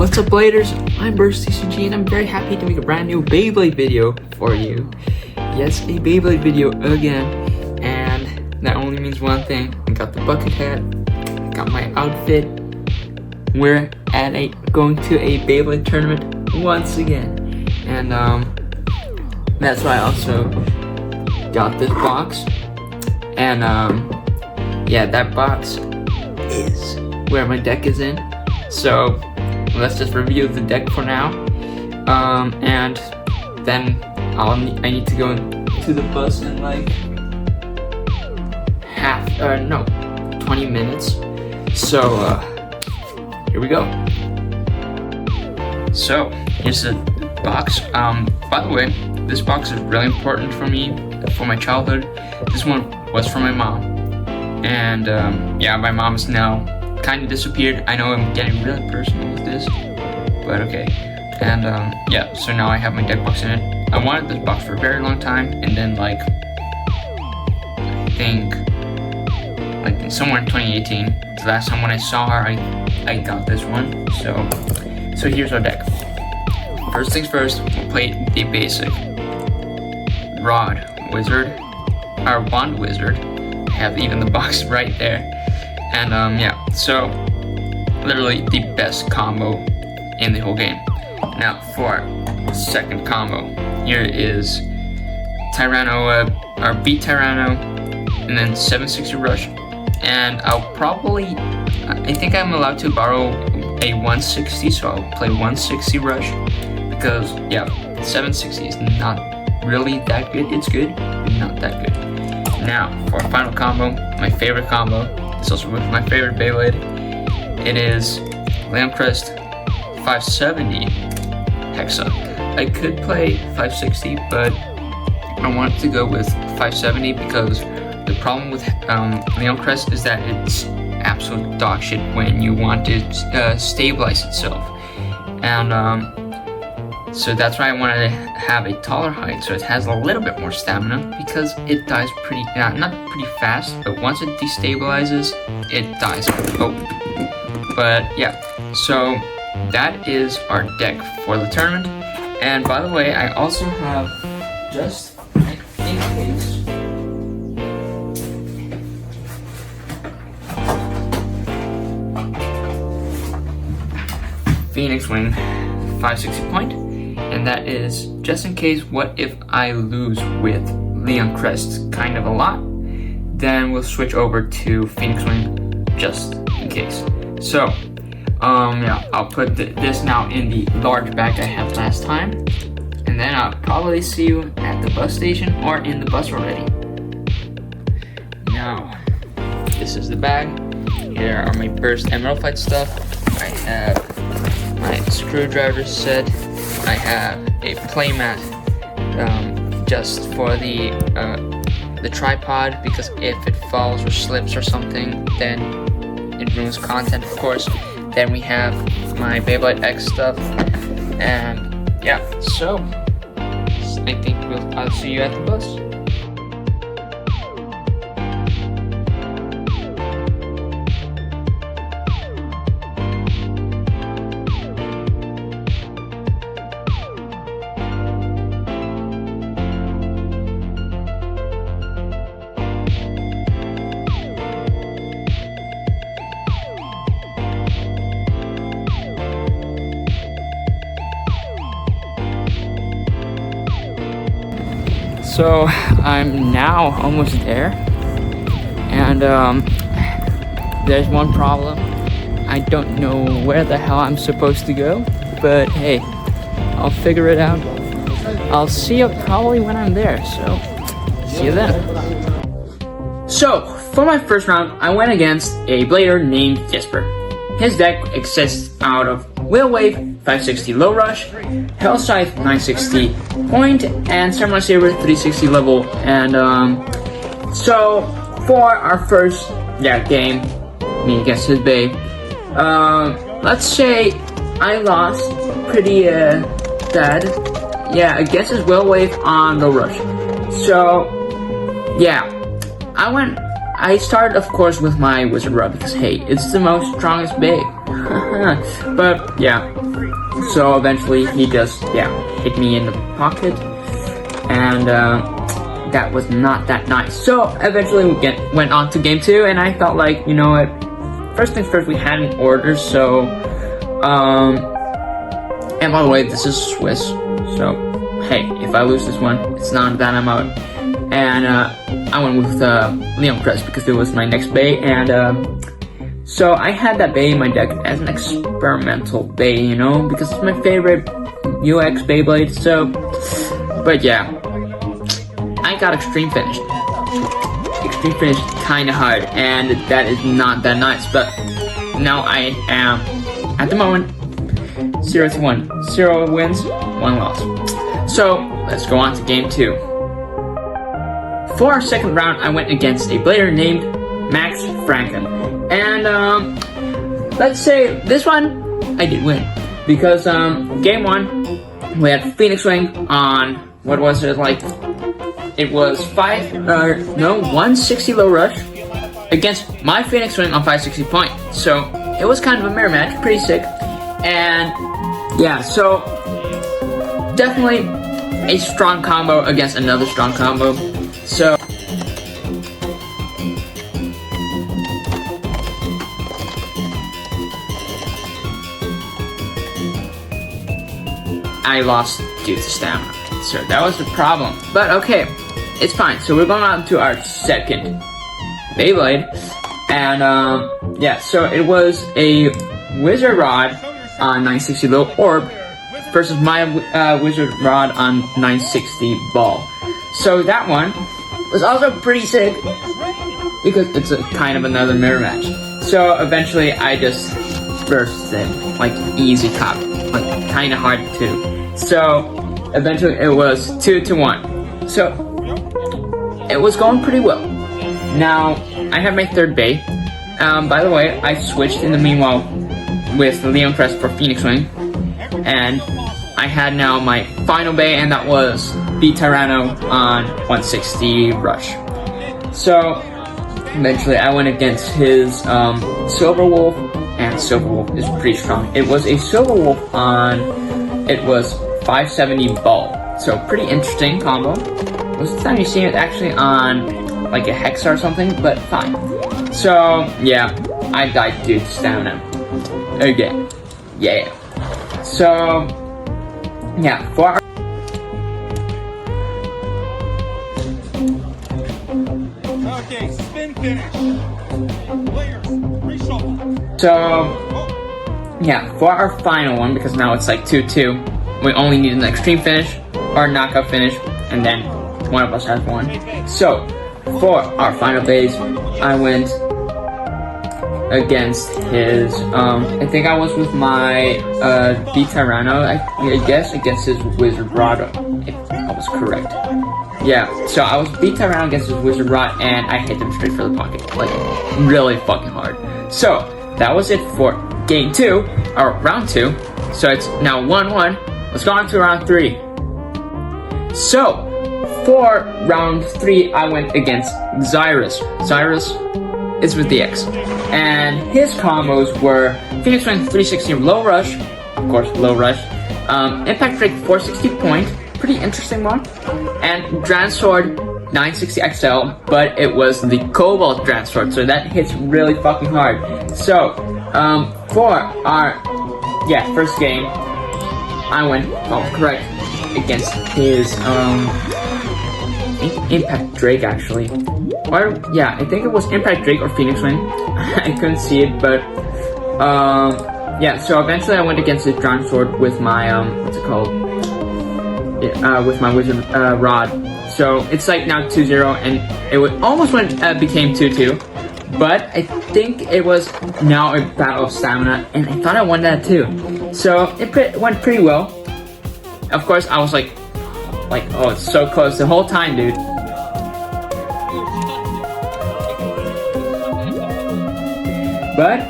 What's up, Bladers? I'm BurstTCG and I'm very happy to make a brand new Beyblade video for you. Yes, a Beyblade video again, and that only means one thing. I got the bucket hat, I got my outfit. We're going to a Beyblade tournament once again, and that's why I also got this box. And yeah, that box is where my deck is in. So let's just review the deck for now, and then I need to go to the bus in like 20 minutes. So here we go. So here's the box. By the way, this box is really important for me, for my childhood. This one was for my mom, and yeah, my mom is now kind of disappeared. I know I'm getting really personal with this, but okay. And yeah, so now I have my deck box in it. I wanted this box for a very long time, and then like I think somewhere in 2018, the last time when I saw her, I got this one. So here's our deck. First things first, we'll play the basic Rod Wizard, our Wand Wizard. I have even the box right there. And yeah, so literally the best combo in the whole game. Now for second combo, here is Tyranno, our Beat Tyranno, and then 760 Rush. And I think I'm allowed to borrow a 160, so I'll play 160 Rush, because yeah, 760 is not really that good. It's good, but not that good. Now for our final combo, my favorite combo. It's also with my favorite Beyblade. It is Leon Crest 570 Hexa. I could play 560, but I wanted to go with 570 because the problem with Leon Crest is that it's absolute dog shit when you want to stabilize itself. And so that's why I wanted to have a taller height, so it has a little bit more stamina, because it dies pretty, not pretty fast, but once it destabilizes, it dies. Oh, but yeah, so that is our deck for the tournament. And by the way, I also have, just in case, Phoenix Wing 560 point. And that is just in case, what if I lose with Leon Crest kind of a lot, then we'll switch over to Phoenix Wing just in case. So yeah, I'll put this now in the large bag I had last time, and then I'll probably see you at the bus station or in the bus already. Now this is the bag. Here are my Burst Emerald Fight stuff. I have my screwdriver set. I have a playmat just for the tripod, because if it falls or slips or something, then it ruins content, of course. Then we have my Beyblade X stuff, and yeah, so I think I'll see you at the bus. So I'm now almost there, and there's one problem. I don't know where the hell I'm supposed to go, but hey, I'll figure it out. I'll see you probably when I'm there, so see you then. So for my first round, I went against a blader named Jesper. His deck exists out of Wheel Wave 560 Low Rush, Hell Scythe 960 Point, and Samurai Saber 360 Level. And so for our first game, me against his babe, let's say I lost pretty bad. Yeah, against his Wheel Wave on Low Rush. So yeah, I started, of course, with my Wizard Rod because, hey, it's the most strongest Bay. But, yeah. So, eventually, he just, hit me in the pocket. And, that was not that nice. So, eventually, we went on to game 2, and I felt like, you know what? First things first, we had an order, so, and by the way, this is Swiss, so, hey, if I lose this one, it's not that I'm out. And, I went with, Leon Crest because it was my next Bay, and, so I had that Bay in my deck as an experimental Bay, you know, because it's my favorite UX Beyblade, so, but yeah, I got Extreme Finished. Extreme Finished kinda hard, and that is not that nice, but now I am, at the moment, 0-1. 0 wins, 1 loss. So, let's go on to game 2. For our second round, I went against a player named Max Franken. And, let's say this one, I did win. Because, game 1, we had Phoenix Wing on, what was it, like, it was 160 low rush against my Phoenix Wing on 560 point. So, it was kind of a mirror match, pretty sick. And, yeah, so, definitely a strong combo against another strong combo. So, I lost due to stamina. So that was the problem. But okay, it's fine. So we're going on to our second Beyblade. And yeah, so it was a Wizard Rod on 960 low orb versus my Wizard Rod on 960 ball. So that one was also pretty sick because it's a kind of another mirror match. So eventually I just burst in, like easy cop, like kind of hard too. So eventually it was 2-1. So it was going pretty well. Now I have my third Bay. By the way, I switched in the meanwhile with Leon Crest for Phoenix Wing, and I had now my final Bay, and that was B Tyranno on 160 rush. So eventually I went against his Silver Wolf, and Silver Wolf is pretty strong. It was a Silver Wolf on, it was 570 ball, so pretty interesting combo. Most of the time you see it actually on like a Hexa or something, but fine. So yeah, I died due to stamina again. Yeah. So yeah, for our okay, spin finish. Players, reshuffle. So yeah, for our final one, because now it's like 2-2, we only need an extreme finish or knockout finish, and then one of us has one. So for our final phase, I went against his, I think I was with my B Tyranno, I guess, against his Wizard Rod, if I was correct. Yeah, so I was B Tyranno against his Wizard Rod, and I hit him straight for the pocket, like really fucking hard. So that was it for game 2, or round 2. So it's now 1-1. Let's go on to round 3. So for round 3, I went against Xyrus. Xyrus is with the X. And his combos were Phoenix Wing 360 low rush, of course, low rush, Impact Drake 460 point, pretty interesting one, and Dran Sword 960 XL, but it was the Cobalt Dran Sword, so that hits really fucking hard. So, for our, first game, I went, correct, against his, Impact Drake, actually. Or, yeah, I think it was Impact Drake or Phoenix Wing. I couldn't see it, but, yeah, so eventually I went against his Dran Sword with my, what's it called? With my Wizard, Rod. So, it's like now 2-0, and it almost became 2-2. But I think it was now a battle of stamina, and I thought I won that too. So, it went pretty well. Of course, I was like, oh, it's so close the whole time, dude. But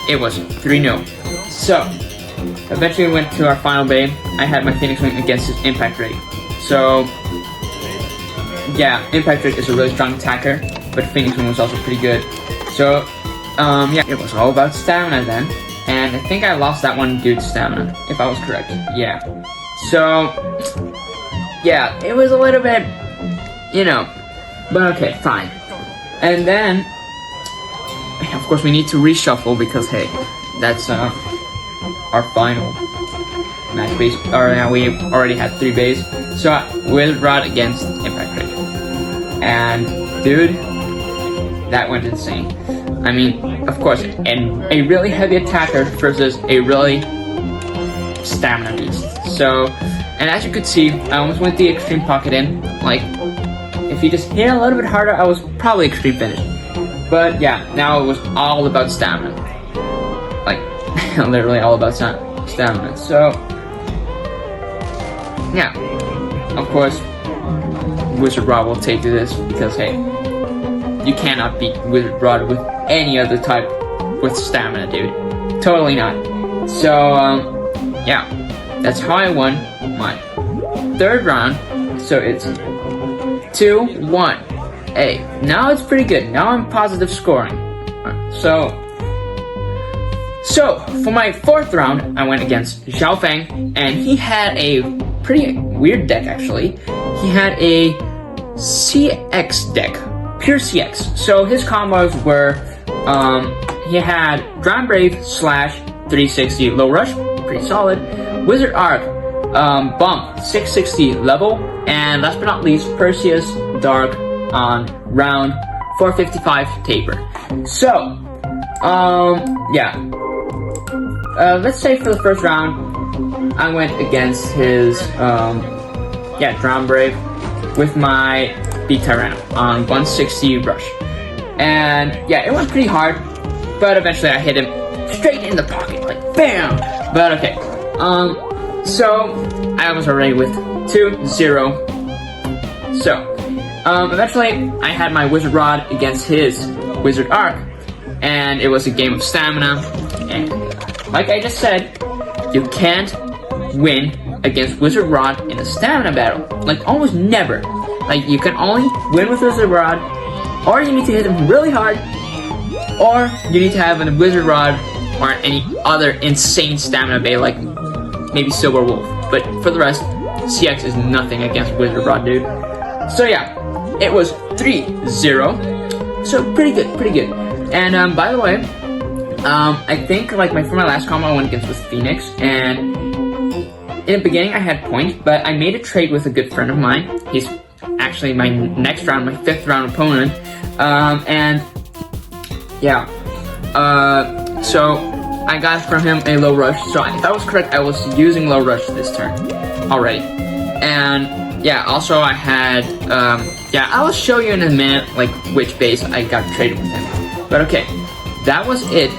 it was 3-0. So eventually we went to our final Bay. I had my Phoenix Wing against his Impact Drake. So yeah, Impact Drake is a really strong attacker. but Phoenix Wing was also pretty good. So, yeah, it was all about stamina then. And I think I lost that one due to stamina, if I was correct. Yeah. So, yeah, it was a little bit, you know, but okay, fine. And then, of course, we need to reshuffle because, hey, that's our final match base. Or we already had 3 bays. So, Wizard Rod against Impact Crit. And, dude, that went insane. I mean, of course, and a really heavy attacker versus a really stamina beast. So, and as you could see, I almost went the extreme pocket in. Like, if he just hit a little bit harder, I was probably extreme finish. But yeah, now it was all about stamina. Like, literally all about stamina. So, yeah, of course, Wizard Rod will take to this because, hey, you cannot beat Wizard Rod with any other type with stamina, dude. Totally not. So, yeah, that's how I won my 3rd round. So it's 2-1. Hey, now it's pretty good. Now I'm positive scoring. So for my 4th round, I went against Xiao Feng, and he had a pretty weird deck actually. He had a CX deck. Pure CX. So his combos were, he had Drown Brave / 360 low rush, pretty solid. Wizard Arc, bump 660 level, and last but not least, Perseus Dark on round 455 taper. So, yeah. Let's say for the first round, I went against his, Drown Brave with my B-Tyranno on 160 rush. And yeah, it went pretty hard, but eventually I hit him straight in the pocket, like BAM! But okay, so I was already with 2-0. So, eventually I had my Wizard Rod against his Wizard Arc, and it was a game of stamina, and like I just said, you can't win against Wizard Rod in a stamina battle. Like, almost never. Like, you can only win with Wizard Rod, or you need to hit him really hard, or you need to have a Wizard Rod or any other insane stamina bait, like maybe Silver Wolf. But for the rest, CX is nothing against Wizard Rod, dude. So yeah, it was 3-0. So pretty good. And by the way, I think like for my last combo I went against with Phoenix, and in the beginning I had point, but I made a trade with a good friend of mine. He's actually my next round, my 5th round opponent, and yeah, so I got from him a low rush. So if I was correct, I was using low rush this turn already. And yeah, also I had, I will show you in a minute like which base I got traded with him. But okay, that was it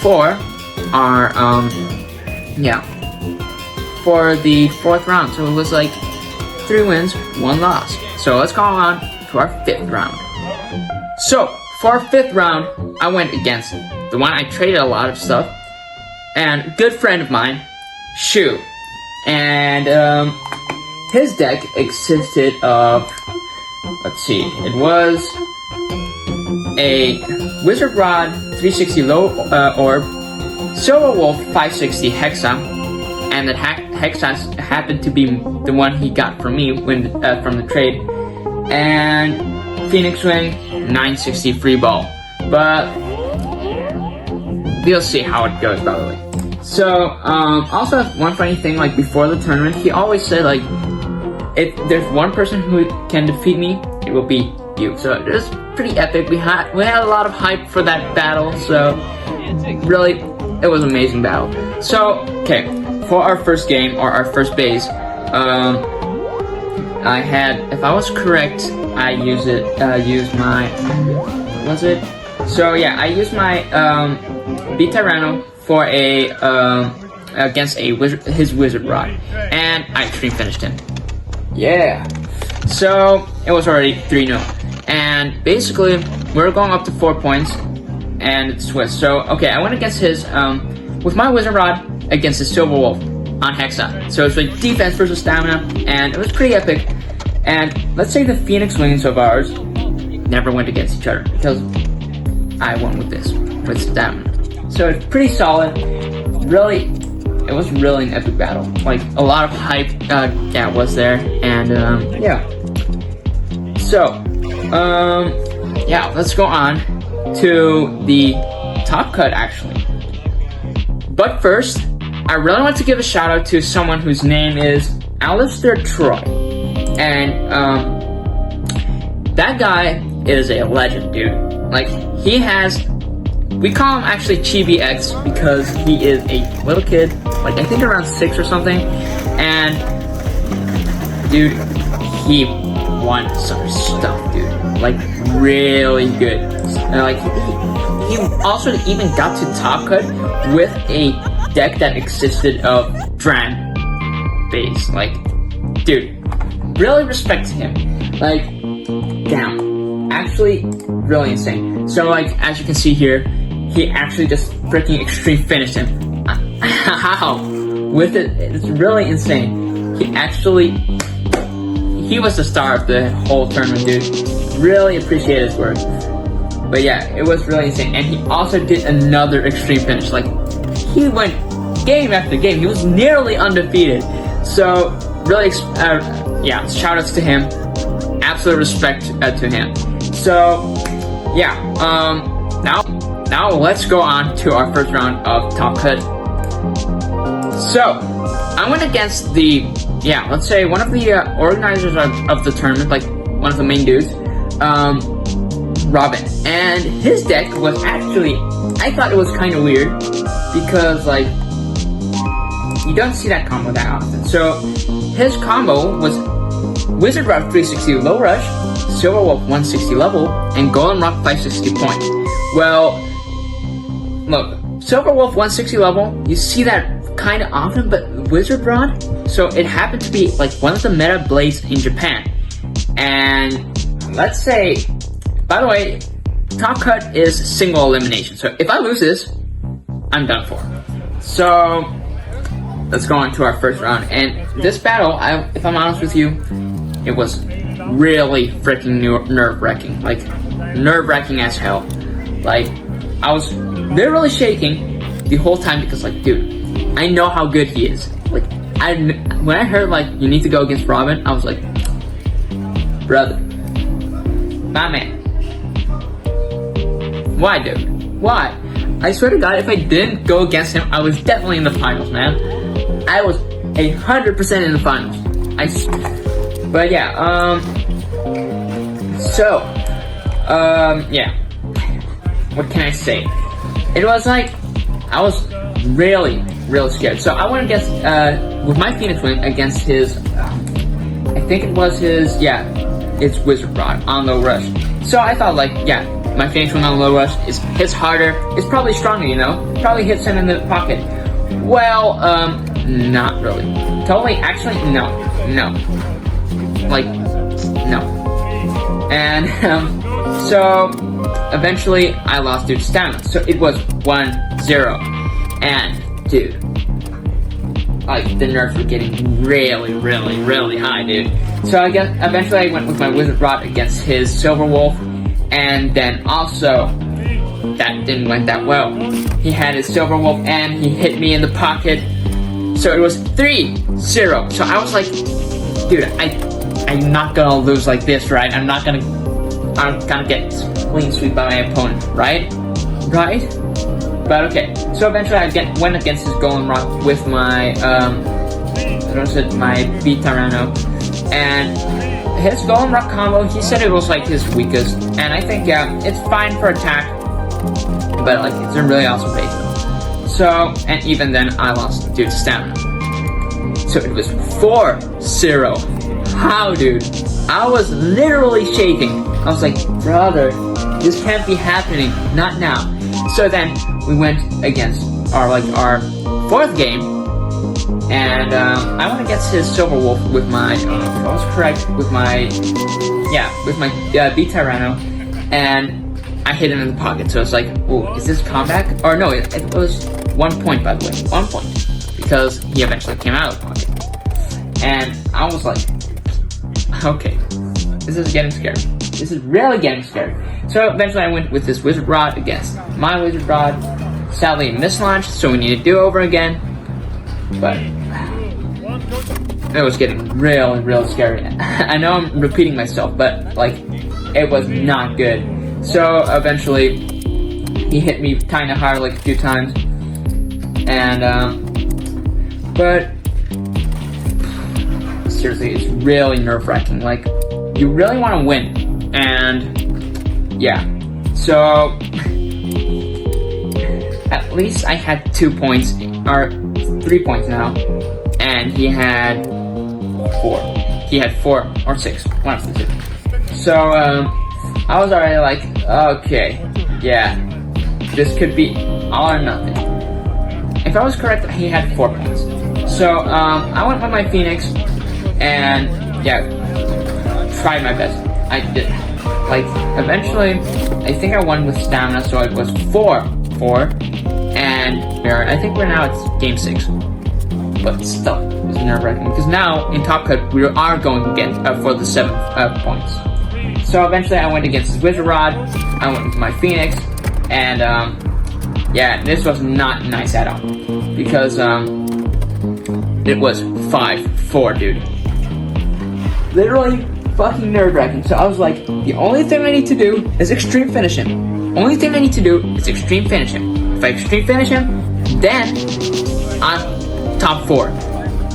for our, for the 4th round. So it was like 3 wins, 1 loss. So let's go on to our 5th round. So for our 5th round, I went against the one I traded a lot of stuff, and a good friend of mine, Shu. And his deck consisted of, let's see, it was a Wizard Rod 360 low orb, Silver Wolf 560 Hexa, and that Hexa happened to be the one he got from me when from the trade, and Phoenix Wing 960 free ball. But we'll see how it goes, by the way. So, also one funny thing, like before the tournament, he always said like, if there's one person who can defeat me, it will be you. So it was pretty epic. We had a lot of hype for that battle. So really, it was an amazing battle. So okay, for our first game or our first base, I had, if I was correct, I used my, what was it? So yeah, I used my B-Tyranno for a against his Wizard Rod, and I extreme finished him. Yeah. So it was already 3-0, and basically we're going up to 4 points, and it's Swiss. So okay, I went against his with my Wizard Rod against his Silver Wolf on Hexa. So it's like defense versus stamina, and it was pretty epic. And let's say the Phoenix Wings of ours never went against each other because I won with this, with stamina. So it's pretty solid. Really, it was really an epic battle. Like a lot of hype, was there, and yeah. So, let's go on to the top cut actually. But first, I really want to give a shout out to someone whose name is Alistair Troy, and that guy is a legend, dude. Like he has. We call him actually Chibi X because he is a little kid, like I think around 6 or something, and dude, he won some stuff, dude, like really good. And like he also even got to top cut with a deck that existed of Dran base. Like, dude, really respect to him. Like, damn, actually really insane. So like as you can see here, he actually just freaking extreme finished him. How? With it, it's really insane. He was the star of the whole tournament, dude. Really appreciate his work. But yeah, it was really insane. And he also did another extreme finish. Like, he went game after game. He was nearly undefeated. So, really, shout outs to him. Absolute respect to him. So, yeah, Now let's go on to our first round of top cut. So, I went against the, let's say one of the organizers of the tournament, like one of the main dudes, Robin. And his deck was actually, I thought it was kind of weird because like, you don't see that combo that often. So, his combo was Wizard Rock 360 low rush, Silver Wolf 160 level, and Golden Rock 560 point. Well, look, Silver Wolf 160 level, you see that kind of often, but Wizard Rod, so it happened to be like one of the meta blades in Japan. And let's say, by the way, top cut is single elimination. So if I lose this, I'm done for. So let's go on to our first round. And this battle, if I'm honest with you, it was really freaking nerve-wracking. Like, nerve-wracking as hell. Like, I was literally shaking the whole time because, like, dude, I know how good he is. Like, when I heard, like, you need to go against Robin, I was like, brother, my man. Why, dude? Why? I swear to God, if I didn't go against him, I was definitely in the finals, man. I was 100% in the finals. But yeah, what can I say? It was like, I was really scared. So I went against, with my Phoenix Wing against his, I think it was his, it's Wizard Rod on low rush. So I thought like, my Phoenix Wing on low rush hits harder, it's probably stronger, you know? Probably hits him in the pocket. Well, not really. Totally, actually, no. Like, no. And, so, eventually, I lost due to stamina. So, it was 1-0. And, dude, like, the nerves were getting really high, dude. So, I guess, eventually, I went with my Wizard Rod against his Silver Wolf. And then, also, that didn't went that well. He had his Silver Wolf, and he hit me in the pocket. So, it was 3-0. So, I was like, dude, I'm not gonna lose like this, right? I'm gonna get clean sweep by my opponent, right? Right? But okay. So eventually I went against his Golden Rock with my my B-Tyranno. And his Golden Rock combo, he said it was like his weakest. And I think it's fine for attack, but like it's a really awesome base though. So, and even then I lost due to stamina. So it was 4-0. How, dude? I was literally shaking. I was like, brother, this can't be happening. Not now. So then we went against our fourth game, and I went against his Silver Wolf with my, if I was correct, with my B-Tyranno, and I hit him in the pocket. So it's like, oh, is this comeback? Or no, it was 1 point, by the way, 1 point, because he eventually came out of the pocket. And I was like, okay, this is getting scary. This is really getting scary. So eventually I went with this wizard rod against my wizard rod. Sadly mislaunched, so we need to do over again. But it was getting real scary. I know I'm repeating myself, but like, it was not good. So eventually he hit me kinda hard like a few times. And but seriously, it's really nerve-wracking. Like, you really want to win, and yeah. So at least I had 2 points, or 3 points now, and he had 4. He had 4 or 6, one of the two. So I was already like, okay, yeah, this could be all or nothing. If I was correct, he had 4 points. So I went with my Phoenix, and yeah, tried my best. I did. Like, eventually, I think I won with stamina, so it was 4-4, and I think we're now at game 6. But still, it was nerve-wracking, because now, in Top Cut, we are going to get for the 7 points. So eventually, I went against his Wizard Rod, I went with my Phoenix, and yeah, this was not nice at all, because it was 5-4, dude. Literally fucking nerve-wracking. So I was like, the only thing I need to do is extreme finish him. Only thing I need to do is extreme finish him. If I extreme finish him, then I'm top 4.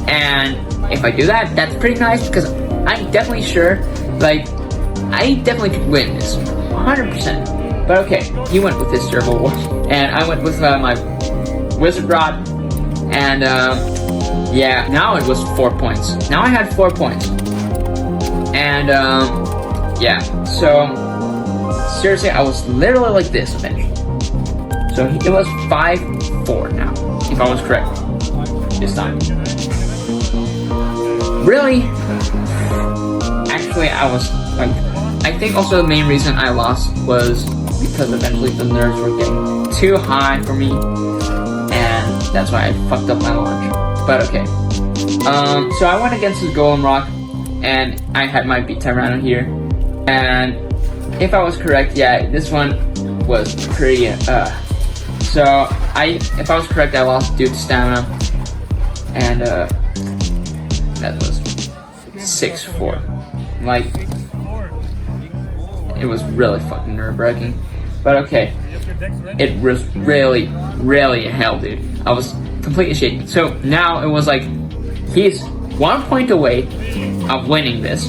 And if I do that, that's pretty nice, because I'm definitely sure, like, I definitely could win this, 100%. But okay, he went with his Servo Wars, and I went with my Wizard Rod, and yeah, now it was 4 points. Now I had 4 points. And yeah, so seriously, I was literally like this eventually. So it was 5-4 now, if I was correct this time. Really? Actually, I was like, I think also the main reason I lost was because eventually the nerves were getting too high for me, and that's why I fucked up my launch. But okay. So I went against his Golem Rock, and I had my beat Tyranno here, and if I was correct, yeah, this one was pretty, so if I was correct, I lost due to stamina, and, that was 6-4, like, it was really fucking nerve-wracking, but okay, it was really hell, dude. I was completely shaking. So now it was like, he's 1 point away of winning this,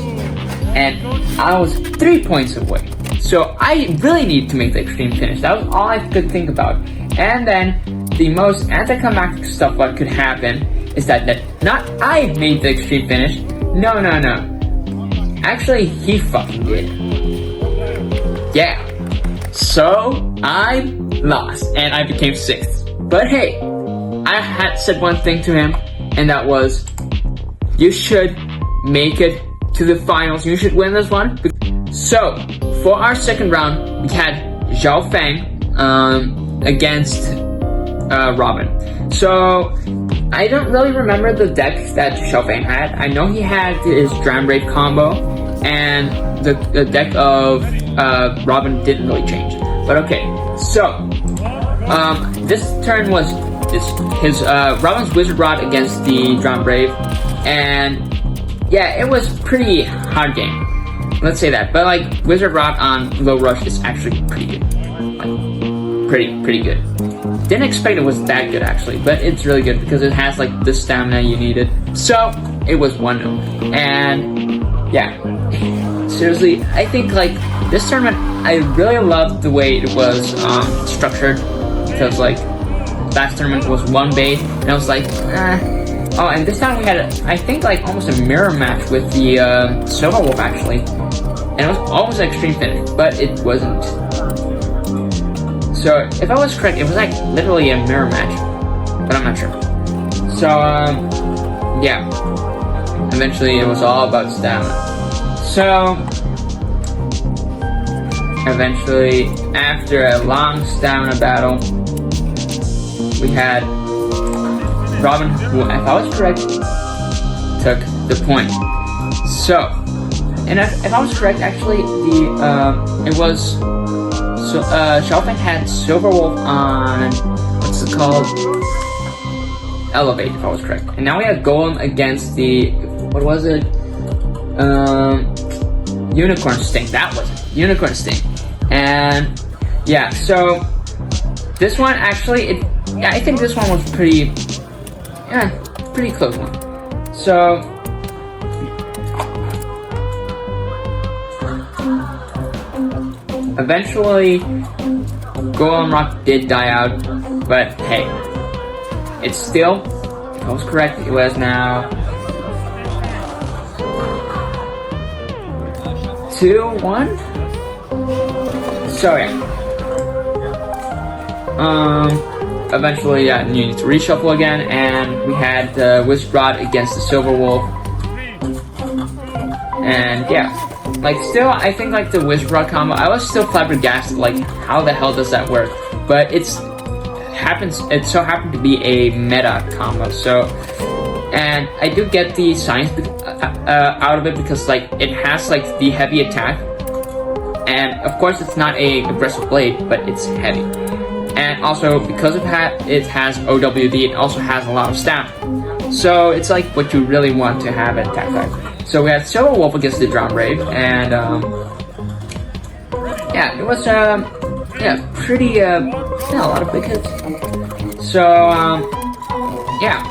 and I was 3 points away. So I really need to make the extreme finish. That was all I could think about. And then the most anticlimactic stuff what could happen is that not I made the extreme finish. No. Actually, he fucking did. Yeah. So I lost, and I became 6th. But hey, I had said one thing to him, and that was, you should make it to the finals. You should win this one. So for our second round, we had Zhao Feng against Robin. So I don't really remember the deck that Zhao Feng had. I know he had his Dram Raid combo, and the deck of Robin didn't really change. But okay, so this turn was his Robin's Wizard Rod against the Drown Brave, and yeah, it was pretty hard game. Let's say that. But like, Wizard Rod on Low Rush is actually pretty good. Like, pretty good. Didn't expect it was that good actually, but it's really good because it has like the stamina you needed. So it was 1-0, and yeah, seriously, I think like this tournament, I really loved the way it was structured, because like last tournament was 1 bait, and I was like, oh, and this time we had, I think, like almost a mirror match with the Silver Wolf actually, and it was almost an extreme finish, but it wasn't. So if I was correct, it was like literally a mirror match, but I'm not sure. So yeah, eventually it was all about stamina. So eventually, after a long stamina battle, we had Robin, who, if I was correct, took the point. So and if I was correct, actually, it was so Xiaofeng had Silver Wolf on what's it called? Elevate, if I was correct. And now we have Golem against the what was it? Unicorn Sting. That was it. Unicorn Sting. And yeah, so this one actually, I think this one was pretty close one. So eventually Golem Rock did die out, but hey, it's still, if I was correct, it was now 2-1. So yeah. Eventually, you need to reshuffle again, and we had the Wizard Rod against the Silver Wolf. And yeah, like still, I think like the Wizard Rod combo, I was still flabbergasted, like how the hell does that work? But it so happened to be a meta combo. So, and I do get the science out of it because like it has like the heavy attack, and of course it's not a aggressive blade, but it's heavy. And also, because it has OWD, it also has a lot of stamina. So it's like what you really want to have an attack type. So we had Silver Wolf against the Drown Brave, and yeah, it was pretty a lot of big hits. So yeah.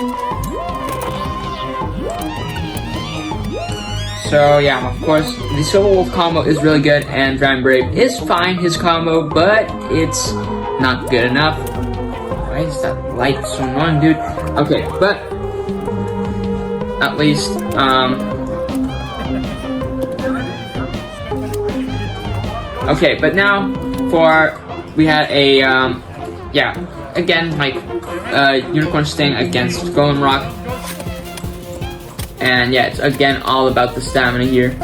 So yeah, of course, the Silver Wolf combo is really good, and Drown Brave is fine, his combo, but it's not good enough. Why is that light so annoying, dude? Okay, but at least okay, but now we had a again like Unicorn Sting against Golem Rock, and yeah, it's again all about the stamina here.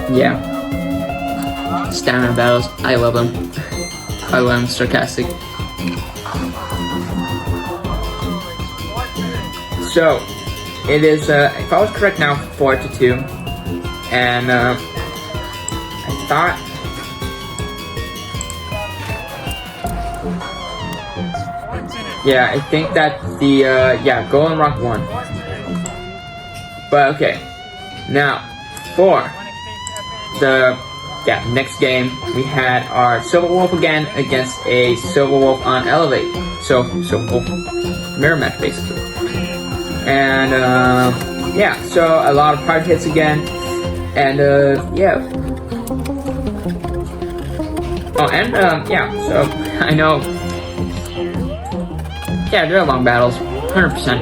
Yeah, stamina battles, I love them. I love them, sarcastic. So, it is, if I was correct now, 4-2. And, I thought... Yeah, I think that the, Golden Rock won. But, okay. Now, for the next game, we had our Silver Wolf again against a Silver Wolf on Elevate. So Silver Wolf mirror match basically. And so a lot of hard hits again. And so I know they're long battles, 100%.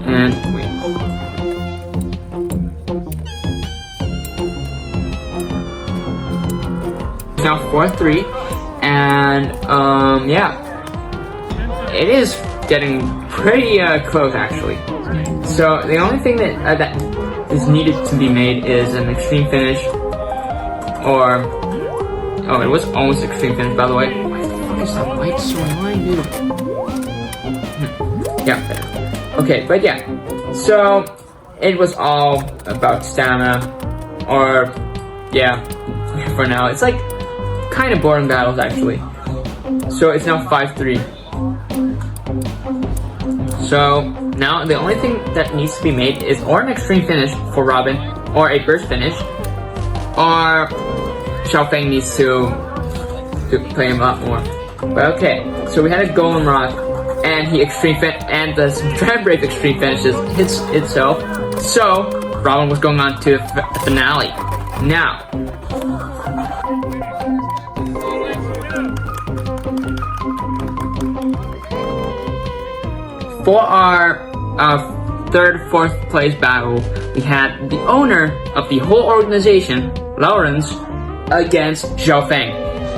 And wait. Now 4-3, and it is getting pretty close actually. So the only thing that is needed to be made is an extreme finish, or it was almost extreme finish, by the way. Why the fuck is that light so annoying, dude? Yeah, better. Okay, but yeah, so it was all about stamina, or for now it's like kind of boring battles actually. So it's now 5-3. So now the only thing that needs to be made is or an extreme finish for Robin, or a burst finish, or Xiaofeng needs to play him a lot more. But okay, so we had a Golem Rock, and he extreme fin and the Drown Brave extreme finishes hits itself. So Robin was going on to the finale. Now, for our third, fourth place battle, we had the owner of the whole organization, Lawrence, against Xiaofeng.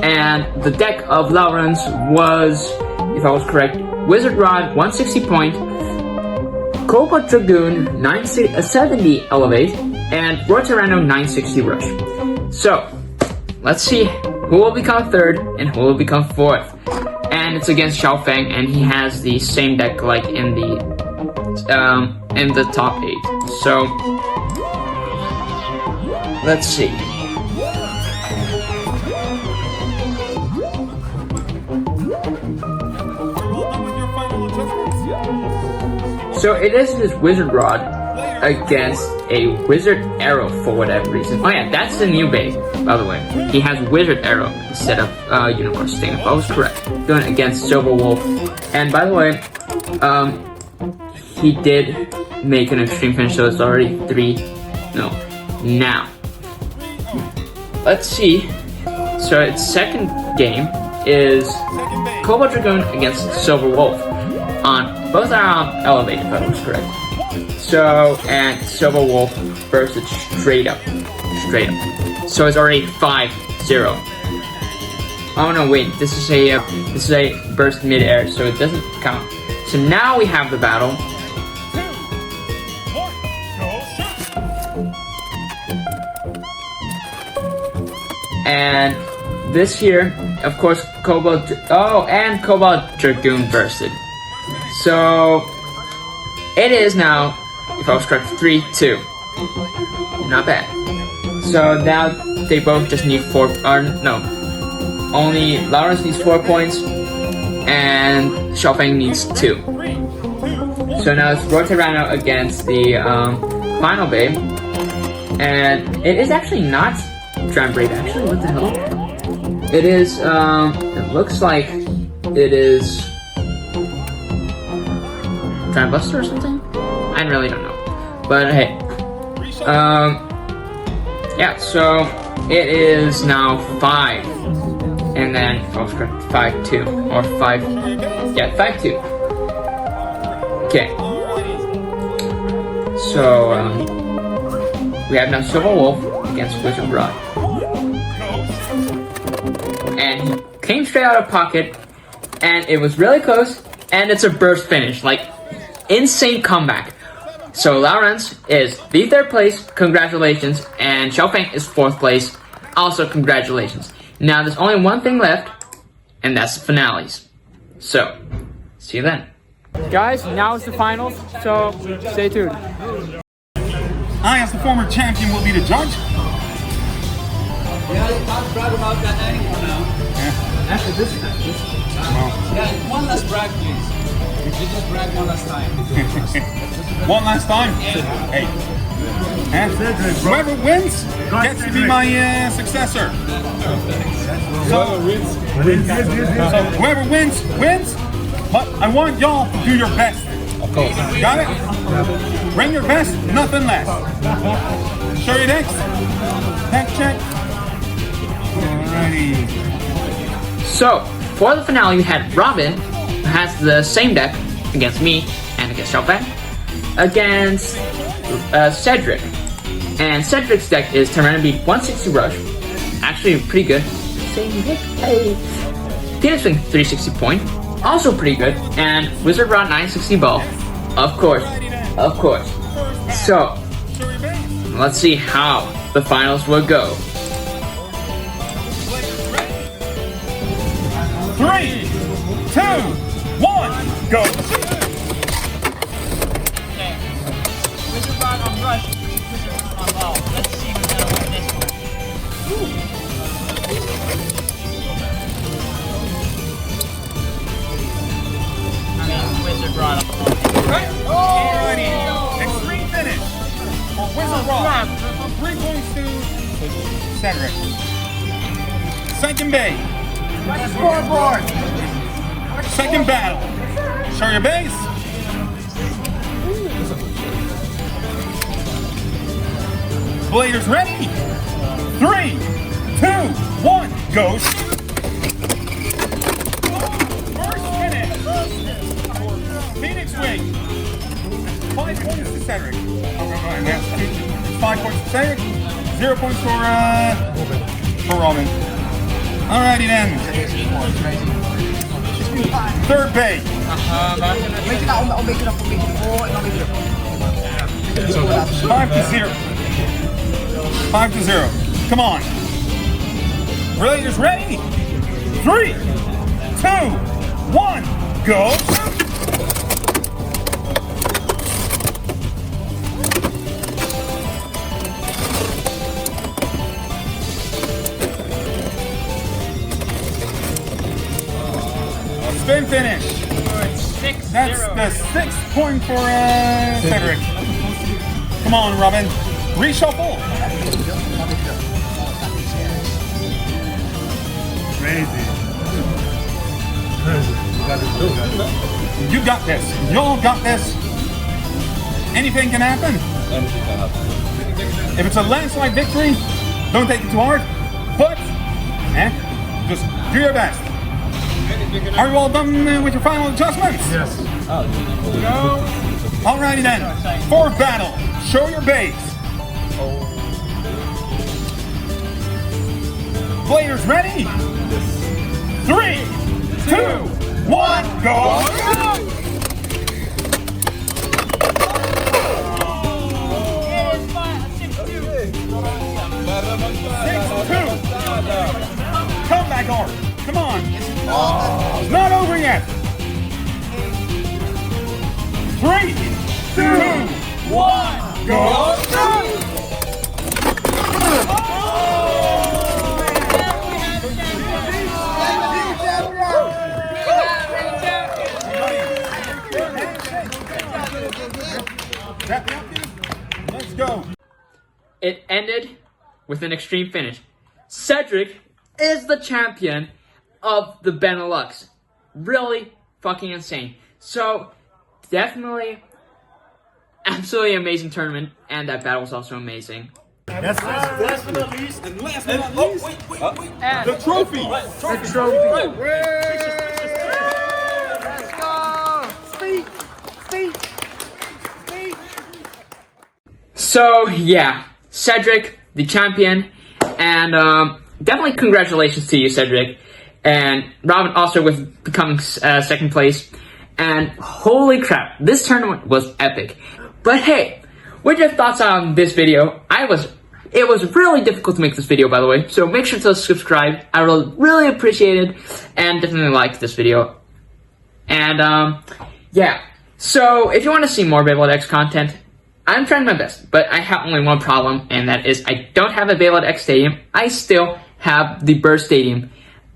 And the deck of Lawrence was, if I was correct, Wizard Rod 160 point, Cobalt Dragoon 70 elevate, and Rotarano 960 rush. So, let's see who will become third and who will become fourth. And it's against Xiaofeng, and he has the same deck like in the in the top 8. So let's see. So it is this wizard rod against a wizard arrow for whatever reason. Oh yeah, that's the new base, by the way. He has wizard arrow instead of unicorn sting, if I was correct. Going against Silver Wolf. And by the way, he did make an extreme finish, so it's already 3. No. Now, let's see. So its second game is Cobalt Dragoon against Silver Wolf. Both are on elevated, if I was correct. So, and Silver Wolf bursted straight up. So it's already 5-0. Oh no, wait, this is a burst mid-air, so it doesn't count. So now we have the battle. And this here, of course, Cobalt Dragoon bursted. So it is now, if I was correct, 3-2. Not bad. So now they both just need 4, only Lawrence needs 4 points and Xiaofeng needs 2. So now it's Rotorano against the final babe. And it is actually not Drambraid, actually, what the hell? It is, it looks like it is Buster or something? I really don't know. But hey. Yeah, so it is now 5. And then, if I was correct, 5-2. Or 5. Yeah, 5-2. Okay. So, we have now Silver Wolf against Wizard Rod. And he came straight out of pocket. And it was really close. And it's a burst finish. Like, insane comeback. So Lawrence is the 3rd place, congratulations, and Xiaofeng is 4th place, also congratulations. Now there's only one thing left, and that's the finales. So, see you then. Guys, now it's the finals, so stay tuned. I, as the former champion, will be the judge. Yeah, you can't brag about that anymore now. Yeah. After this time. Yeah, one last brag, please. You just brag one last time. One last time? 8. Whoever wins gets to be my successor. So whoever wins, but I want y'all to do your best. Of course. Got it? Bring your best, nothing less. Show your decks. Deck check. Alrighty. So, for the finale, we had Robin, who has the same deck against me and against Xiaofeng, against Cedric. And Cedric's deck is Tyranibeat 160 Rush, actually pretty good. Same deck, hey. Phoenix Wing 360 Point, also pretty good, and Wizard Rod 960 Ball, of course. So, let's see how the finals will go. 3, 2, 1, go! Wizard Rod on Rush, Wizard Rod on Ball. Let's see who's gonna win this one. I mean, Wizard Rod on Ball. Alrighty, extreme finish for Wizard Rod. 3 points to Cedric. Second bay. Scoreboard. Second battle. Show your base. Bladers ready? 3, 2, 1, go! First finish. Phoenix Wing. 5 points to Cedric. 5 points to Cedric. 0 points for Robin. Alrighty then. Third bay. 5-0. 5-0. Come on. Bladers ready? 3, 2, 1, go! Spin finish. Six That's zero. the 6th point for Cedric. Come on, Robin. Reshuffle. Crazy. You got this. Y'all got this. Anything can happen. If it's a landslide victory, don't take it too hard. But, just do your best. Are you all done with your final adjustments? Yes. Alrighty then. For battle, show your base. Players ready? 3, 2, 1, go! It is 6-2. 6-2. Come back, Art. Come on. It's not over yet. 3, 2, 1, go! Let's go. It ended with an extreme finish. Cedric is the champion of the BeNeLux. Really fucking insane. So, definitely, absolutely amazing tournament, and that battle was also amazing. Yes. Last but not least, And the trophy. The trophy. let's go. So, yeah, Cedric, the champion, and definitely congratulations to you, Cedric. And Robin also with becoming second place. And holy crap, this tournament was epic. But hey, what are your thoughts on this video? It was really difficult to make this video, by the way. So make sure to subscribe. I will really appreciate it. And definitely like this video. And yeah. So if you want to see more Beyblade X content, I'm trying my best, but I have only one problem, and that is I don't have a Beyblade X Stadium. I still have the Burst Stadium.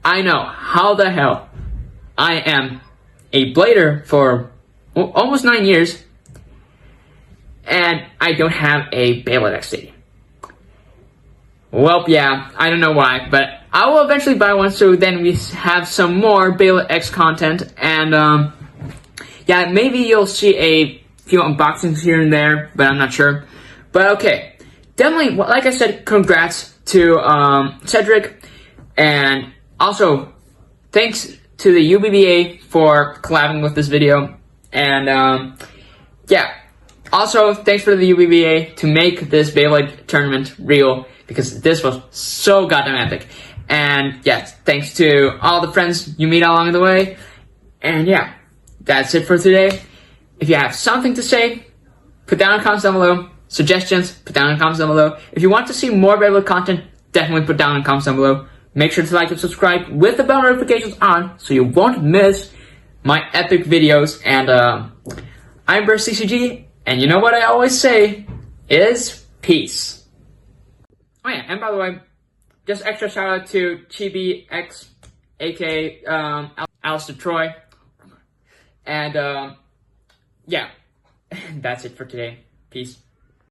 I know, how the hell? I am a blader for almost 9 years, and I don't have a Beyblade X Stadium. Well, yeah, I don't know why, but I will eventually buy one, so then we have some more Beyblade X content, and yeah, maybe you'll see a few unboxings here and there, but I'm not sure. But okay, definitely, like I said, congrats to Cedric, and also thanks to the UBBA for collabing with this video, and yeah, also thanks for the UBBA to make this Beyblade tournament real, because this was so goddamn epic. And yes, thanks to all the friends you meet along the way, and yeah, that's it for today. If you have something to say, put down in the comments down below. Suggestions, put down in the comments down below. If you want to see more Beyblade content, definitely put down in the comments down below. Make sure to like and subscribe with the bell notifications on so you won't miss my epic videos. And I'm BeCCG, and you know what I always say is peace. Oh yeah, and by the way, just extra shout out to Chibi X, aka Alistair Troy. And yeah, that's it for today. Peace.